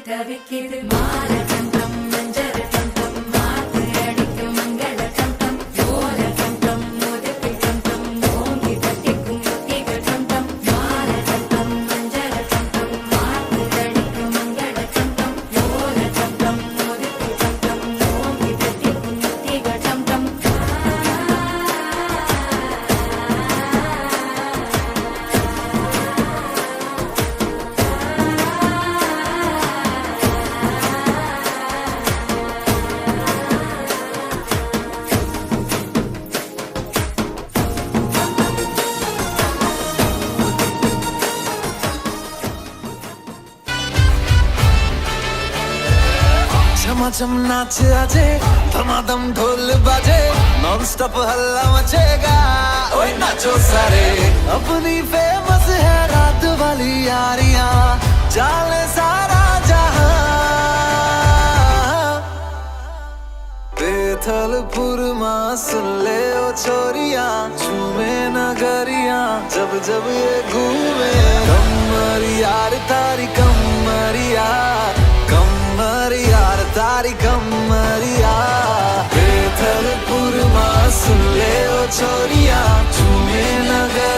தவிக்குது மாற கண்டம் மஞ்சள் கண்டம் மாத்து அடிக்கும் மங்கள கண்டம் ஓர கண்டம் முதுகில் கண்டம் ஓங்கி தட்டிக்கும் முத்திகள் கண்டம் மாற கண்டம் மஞ்சள் கண்டம் மாத்து அடிக்கும் மங்கள கண்டம் ஓர கண்டம் முதுகில் கண்டம் ஓங்கி தட்டிக்கும் முத்திகள் கண்டம் झमाझम नाच आजे धमाधम ढोल बाजे नॉन स्टॉप हल्ला मचेगा ओए नाचो सारे अपनी फेमस है रात वाली यारियां चाले सारा जहां बेथलपुर मां सुन ले ओ छोरियां झूमे नगरियां जब जब ये घूमे कमर यार तारी कमरिया यार तारी कमरिया बेथलपुर मां सुन ले ओ छोरियां झूमे नगर